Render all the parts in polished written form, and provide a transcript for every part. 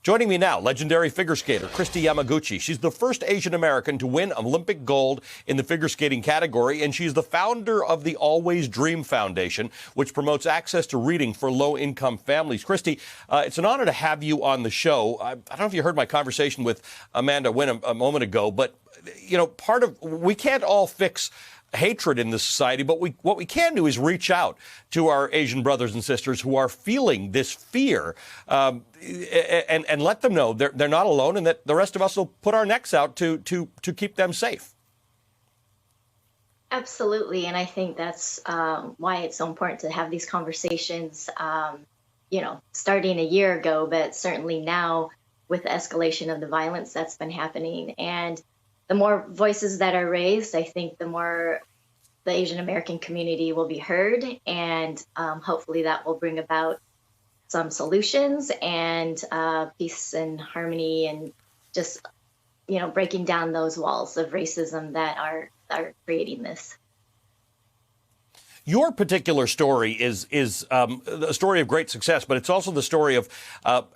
Joining me now, legendary figure skater Kristi Yamaguchi. She's the first Asian American to win Olympic gold in the figure skating category, and she's the founder of the Always Dream Foundation, which promotes access to reading for low-income families. Kristi, it's an honor to have you on the show. I don't know if you heard my conversation with Amanda Wynn a moment ago, but, you know, we can't all fix hatred in this society, but what we can do is reach out to our Asian brothers and sisters who are feeling this fear, and let them know they're not alone, and that the rest of us will put our necks out to keep them safe. Absolutely, and I think that's why it's so important to have these conversations. Starting a year ago, but certainly now with the escalation of the violence that's been happening, and the more voices that are raised, I think the more the Asian American community will be heard, and hopefully that will bring about some solutions and peace and harmony, and just, breaking down those walls of racism that are creating this. Your particular story is a story of great success, but it's also the story of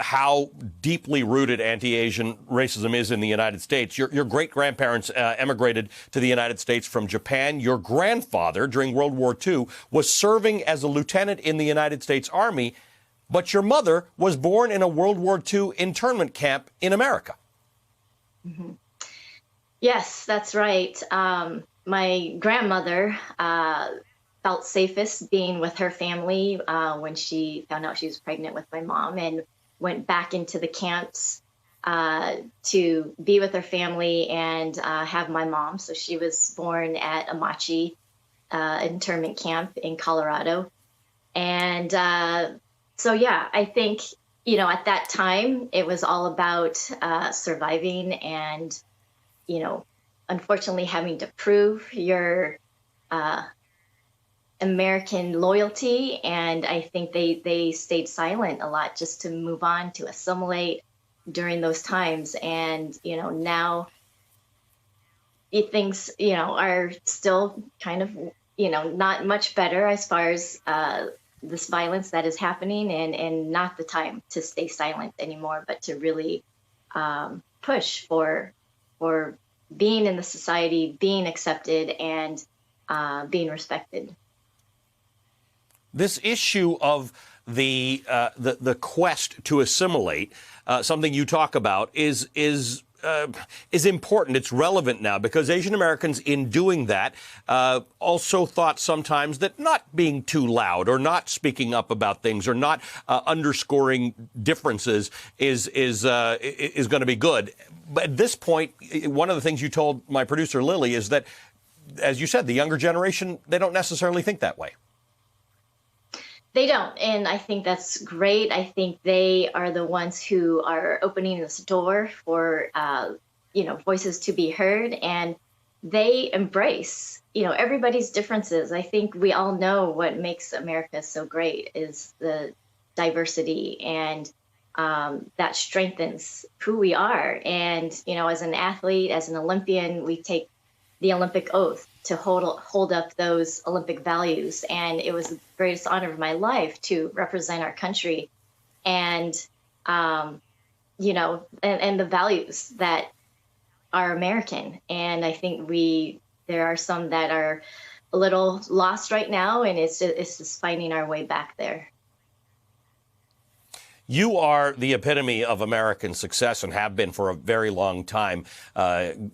how deeply rooted anti-Asian racism is in the United States. Your great-grandparents emigrated to the United States from Japan. Your grandfather, during World War II, was serving as a lieutenant in the United States Army, but your mother was born in a World War II internment camp in America. Mm-hmm. Yes, that's right. My grandmother felt safest being with her family when she found out she was pregnant with my mom, and went back into the camps to be with her family and have my mom. So she was born at Amachi internment camp in Colorado. And I think, at that time, it was all about surviving and, unfortunately having to prove your American loyalty, and I think they stayed silent a lot just to move on, to assimilate during those times. And now things are still kind of not much better as far as this violence that is happening, and not the time to stay silent anymore, but to really push for being in the society, being accepted, and being respected. This issue of the quest to assimilate, something you talk about, is important. It's relevant now because Asian Americans, in doing that, also thought sometimes that not being too loud or not speaking up about things or not underscoring differences is going to be good. But at this point, one of the things you told my producer Lily is that, as you said, the younger generation, they don't necessarily think that way. They don't, and I think that's great. I think they are the ones who are opening this door for, voices to be heard, and they embrace, everybody's differences. I think we all know what makes America so great is the diversity, and that strengthens who we are. And, as an athlete, as an Olympian, we take the Olympic oath to hold up those Olympic values. And it was the greatest honor of my life to represent our country and, and the values that are American. And I think there are some that are a little lost right now, and it's just finding our way back there. You are the epitome of American success and have been for a very long time,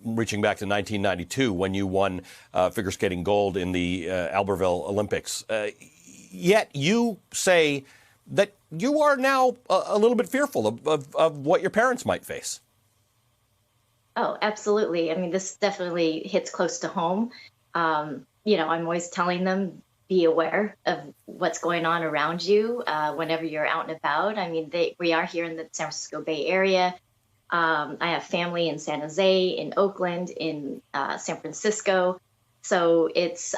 reaching back to 1992 when you won figure skating gold in the Albertville Olympics. Yet you say that you are now a little bit fearful of what your parents might face. Oh, absolutely. I mean, this definitely hits close to home. I'm always telling them, be aware of what's going on around you whenever you're out and about. I mean, we are here in the San Francisco Bay Area. I have family in San Jose, in Oakland, in San Francisco. So it's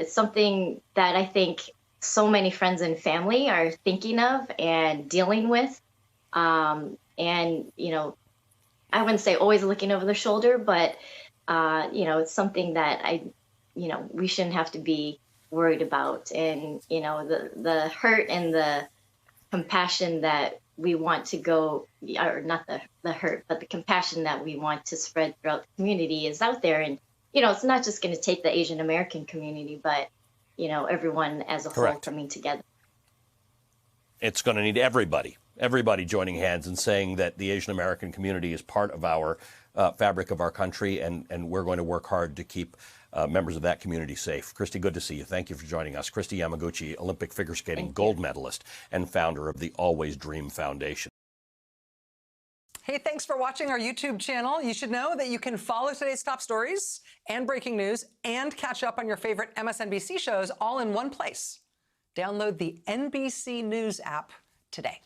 something that I think so many friends and family are thinking of and dealing with. And, I wouldn't say always looking over their shoulder, but, it's something that we shouldn't have to be worried about. And the hurt and the compassion that we want to go, or not the hurt, but the compassion that we want to spread throughout the community is out there. And, it's not just going to take the Asian American community, but, everyone as a whole coming together. It's going to need everybody joining hands and saying that the Asian American community is part of our fabric of our country, and we're going to work hard to keep members of that community safe. Christy, good to see you. Thank you for joining us. Christy Yamaguchi, Olympic figure skating gold medalist and founder of the Always Dream Foundation. Hey, thanks for watching our YouTube channel. You should know that you can follow today's top stories and breaking news and catch up on your favorite MSNBC shows all in one place. Download the NBC News app today.